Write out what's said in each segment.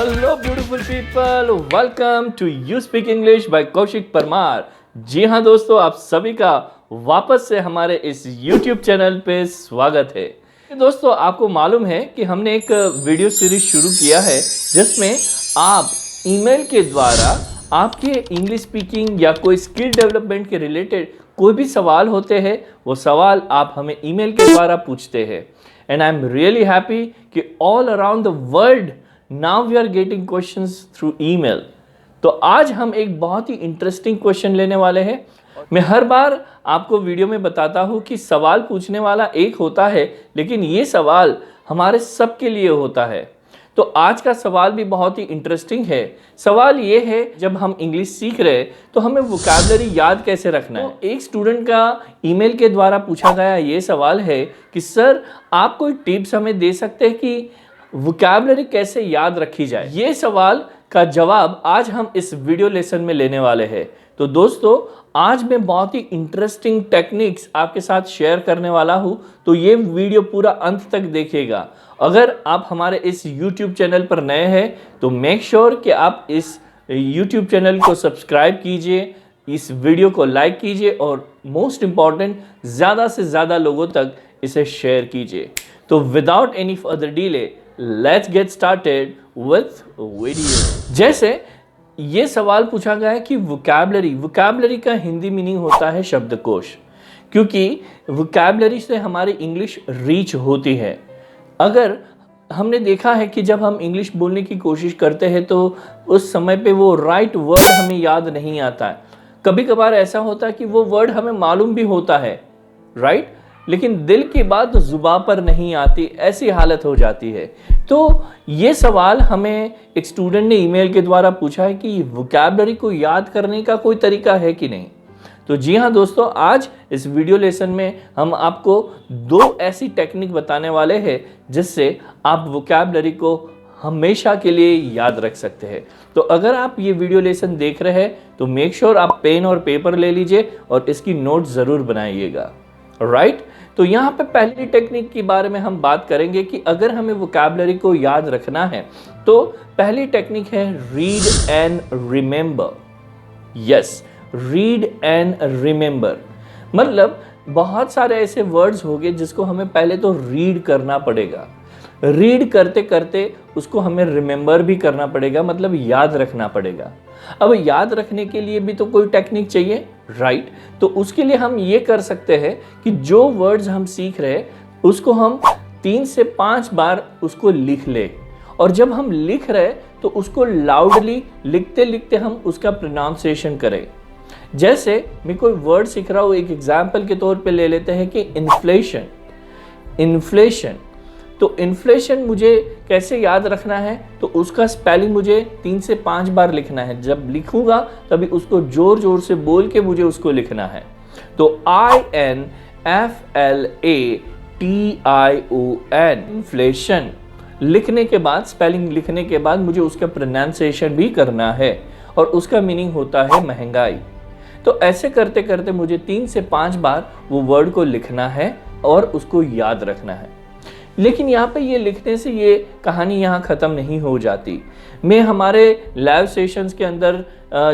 Hello beautiful people, welcome to you speak English by Kaushik Parmar. जी हाँ दोस्तों, आप सभी का वापस से हमारे इस YouTube चैनल पे स्वागत है। दोस्तों, आपको मालूम है कि हमने एक वीडियो सीरीज शुरू किया है जिसमें आप ईमेल के द्वारा आपके इंग्लिश स्पीकिंग या कोई स्किल डेवलपमेंट के रिलेटेड कोई भी सवाल होते हैं, वो सवाल आप हमें ईमेल के द्वारा पूछते हैं। And I am really happy कि all around the world now we are getting questions through email. तो आज हम एक बहुत ही इंटरेस्टिंग क्वेश्चन लेने वाले हैं। मैं हर बार आपको वीडियो में बताता हूं कि सवाल पूछने वाला एक होता है, लेकिन ये सवाल हमारे सबके लिए होता है। तो आज का सवाल भी बहुत ही इंटरेस्टिंग है। सवाल ये है, जब हम इंग्लिश सीख रहे हैं तो हमें वोकैबुलरी याद कैसे रखना है। तो एक स्टूडेंट का ईमेल के द्वारा पूछा गया ये सवाल है कि सर, आप कोई टिप्स हमें दे सकते हैं कि वोकैबुलरी कैसे याद रखी जाए। ये सवाल का जवाब आज हम इस वीडियो लेसन में लेने वाले हैं। तो दोस्तों, आज मैं बहुत ही इंटरेस्टिंग टेक्निक्स आपके साथ शेयर करने वाला हूं, तो ये वीडियो पूरा अंत तक देखिएगा। अगर आप हमारे इस YouTube चैनल पर नए हैं तो मेक श्योर कि आप इस YouTube चैनल को सब्सक्राइब कीजिए, इस वीडियो को लाइक कीजिए और मोस्ट इम्पॉर्टेंट, ज़्यादा से ज़्यादा लोगों तक इसे शेयर कीजिए। तो without any further delay, let's get started with video. जैसे ये सवाल पूछा गया है कि वोकैबुलरी का हिंदी मीनिंग होता है शब्दकोश, क्योंकि वोकैबुलरी से हमारी इंग्लिश रीच होती है। अगर हमने देखा है कि जब हम इंग्लिश बोलने की कोशिश करते हैं तो उस समय पे वो राइट वर्ड हमें याद नहीं आता है। कभी कभार ऐसा होता है कि वो वर्ड हमें मालूम भी होता है, राइट, लेकिन दिल की बात जुबान पर नहीं आती, ऐसी हालत हो जाती है। तो ये सवाल हमें एक स्टूडेंट ने ईमेल के द्वारा पूछा है कि वोकैबुलरी को याद करने का कोई तरीका है कि नहीं। तो जी हाँ दोस्तों, आज इस वीडियो लेसन में हम आपको दो ऐसी टेक्निक बताने वाले हैं जिससे आप वोकैबुलरी को हमेशा के लिए याद रख सकते हैं। तो अगर आप ये वीडियो लेसन देख रहे हैं तो मेक श्योर आप पेन और पेपर ले लीजिए और इसकी नोट ज़रूर बनाइएगा, राइट। तो यहाँ पे पहली टेक्निक के बारे में हम बात करेंगे कि अगर हमें वोकैबुलरी को याद रखना है तो पहली टेक्निक है read and remember. Yes, read and remember मतलब बहुत सारे ऐसे वर्ड्स होंगे जिसको हमें पहले तो रीड करना पड़ेगा। रीड करते करते उसको हमें रिमेंबर भी करना पड़ेगा, मतलब याद रखना पड़ेगा। अब याद रखने के लिए भी तो कोई टेक्निक चाहिए, राइट। तो उसके लिए हम ये कर सकते हैं कि जो वर्ड्स हम सीख रहे हैं उसको हम 3 से 5 बार उसको लिख ले, और जब हम लिख रहे तो उसको लाउडली लिखते लिखते हम उसका प्रोनाउंसिएशन करें। जैसे मैं कोई वर्ड सीख रहा हूँ, एक एग्जाम्पल के तौर पे ले लेते हैं कि इन्फ्लेशन। तो इन्फ्लेशन मुझे कैसे याद रखना है, तो उसका स्पेलिंग मुझे 3 से 5 बार लिखना है। जब लिखूंगा तभी उसको जोर जोर से बोल के मुझे उसको लिखना है। तो INFLATION, इन्फ्लेशन लिखने के बाद, स्पेलिंग लिखने के बाद मुझे उसका प्रोनाउंसिएशन भी करना है, और उसका मीनिंग होता है महंगाई। तो ऐसे करते करते मुझे 3 से 5 बार वो वर्ड को लिखना है और उसको याद रखना है। लेकिन यहाँ पे ये लिखने से ये कहानी यहाँ ख़त्म नहीं हो जाती। मैं हमारे लाइव सेशंस के अंदर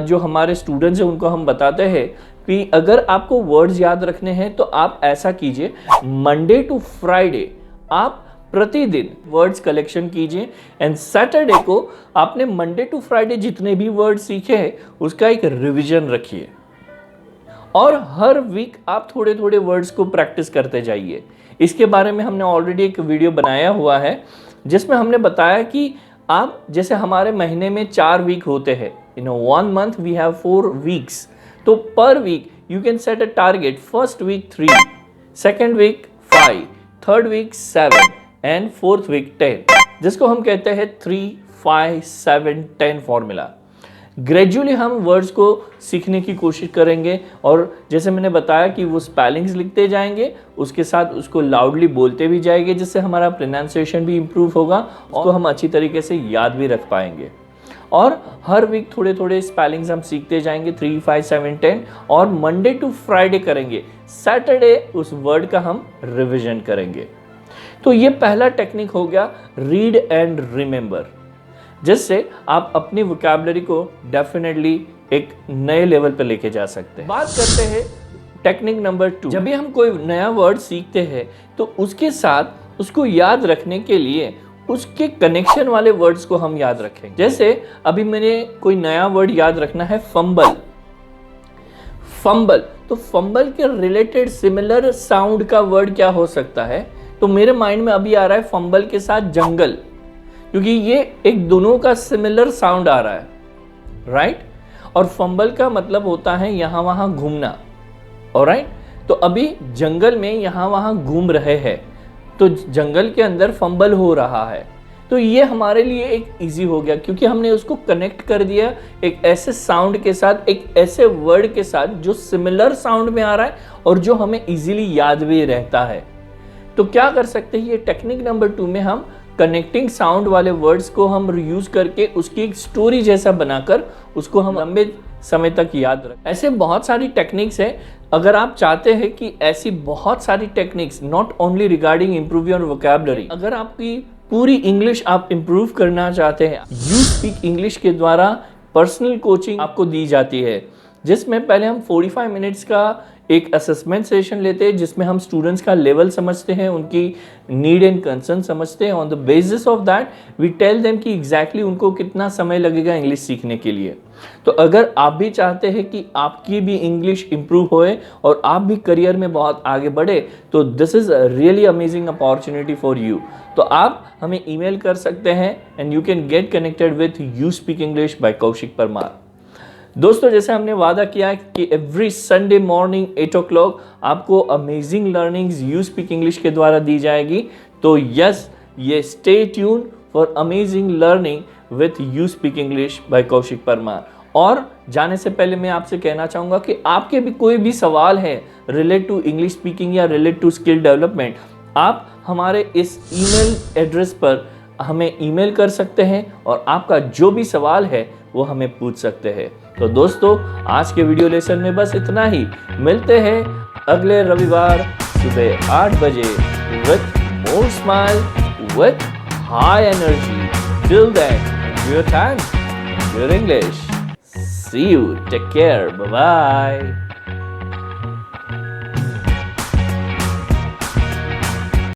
जो हमारे स्टूडेंट्स हैं उनको हम बताते हैं कि अगर आपको वर्ड्स याद रखने हैं तो आप ऐसा कीजिए, मंडे टू फ्राइडे आप प्रतिदिन वर्ड्स कलेक्शन कीजिए, एंड सैटरडे को आपने मंडे टू फ्राइडे जितने भी वर्ड सीखे हैं उसका एक रिवीजन रखिए, और हर वीक आप थोड़े थोड़े वर्ड्स को प्रैक्टिस करते जाइए। इसके बारे में हमने ऑलरेडी एक वीडियो बनाया हुआ है जिसमें हमने बताया कि आप, जैसे हमारे महीने में 4 वीक होते हैं, in 1 month we have 4 weeks. तो per week you can set a target, first week 3, second week 5, third week 7 and fourth week 10, जिसको हम कहते हैं 3, 5, 7, 10 फॉर्मूला। ग्रेजुअली हम वर्ड्स को सीखने की कोशिश करेंगे, और जैसे मैंने बताया कि वो स्पेलिंग्स लिखते जाएंगे, उसके साथ उसको लाउडली बोलते भी जाएंगे, जिससे हमारा प्रोनाउंसिएशन भी इम्प्रूव होगा, उसको हम अच्छी तरीके से याद भी रख पाएंगे। और हर वीक थोड़े थोड़े स्पेलिंग्स हम सीखते जाएंगे, 3, 5, 7, 10, और मंडे टू फ्राइडे करेंगे, सैटरडे उस वर्ड का हम रिविजन करेंगे। तो ये पहला टेक्निक हो गया, रीड एंड रिमेंबर। जिससे आप अपनी वोकैबुलरी को डेफिनेटली एक नए लेवल पर लेके जा सकते हैं। बात करते हैं टेक्निक नंबर 2। जब भी हम कोई नया वर्ड सीखते हैं तो उसके साथ उसको याद रखने के लिए उसके कनेक्शन वाले वर्ड्स को हम याद रखें। जैसे अभी मैंने कोई नया वर्ड याद रखना है, फंबल। फंबल, तो फंबल के रिलेटेड सिमिलर साउंड का वर्ड क्या हो सकता है? तो मेरे माइंड में अभी आ रहा है फंबल के साथ जंगल, क्योंकि ये एक दोनों का सिमिलर साउंड आ रहा है, राइट? और फंबल का मतलब होता है यहाँ वहाँ घूमना, ऑलराइट? तो अभी जंगल में यहाँ वहाँ घूम रहे हैं, तो जंगल के अंदर फंबल हो रहा है। तो ये हमारे लिए एक इजी हो गया, क्योंकि हमने उसको कनेक्ट कर दिया एक ऐसे साउंड के साथ, एक ऐसे वर्ड के साथ जो सिमिलर साउंड में आ रहा है और जो हमें इजीली याद भी रहता है। तो क्या कर सकते हैं, ये टेक्निक नंबर 2 में हम कनेक्टिंग साउंड वाले वर्ड्स को हम यूज करके उसकी एक स्टोरी जैसा बनाकर उसको हम लंबे समय तक याद रखें। ऐसे बहुत सारी टेक्निक्स है। अगर आप चाहते हैं कि ऐसी बहुत सारी techniques, not only regarding improve your vocabulary, अगर आपकी पूरी इंग्लिश आप इम्प्रूव करना चाहते हैं, यू स्पीक इंग्लिश के द्वारा पर्सनल कोचिंग आपको दी जाती है, जिसमें पहले हम 45 मिनट्स का एक असेसमेंट सेशन लेते हैं, जिसमें हम स्टूडेंट्स का लेवल समझते हैं, उनकी नीड एंड कंसर्न समझते हैं। On the basis of that we tell them कि एग्जैक्टली उनको कितना समय लगेगा इंग्लिश सीखने के लिए। तो अगर आप भी चाहते हैं कि आपकी भी इंग्लिश इंप्रूव होए और आप भी करियर में बहुत आगे बढ़े, तो this is really amazing opportunity for you. तो आप हमें ईमेल कर सकते हैं and you can get connected with you speak English by Kaushik Parmar. दोस्तों, जैसे हमने वादा किया है कि एवरी संडे मॉर्निंग 8 o'clock आपको amazing learnings you speak English के द्वारा दी जाएगी। तो यस, ये stay tune for amazing learning with you speak English by Kaushik Parmar. और जाने से पहले मैं आपसे कहना चाहूँगा कि आपके भी कोई भी सवाल है रिलेट टू इंग्लिश स्पीकिंग या रिलेट टू स्किल डेवलपमेंट, आप हमारे इस ईमेल एड्रेस पर हमें ईमेल कर सकते हैं और आपका जो भी सवाल है वो हमें पूछ सकते हैं। तो दोस्तों, आज के वीडियो लेसन में बस इतना ही। मिलते हैं अगले रविवार सुबह 8 बजे with more smile, with high energy. Till then, enjoy your time, enjoy your English. See you. Take care. Bye-bye.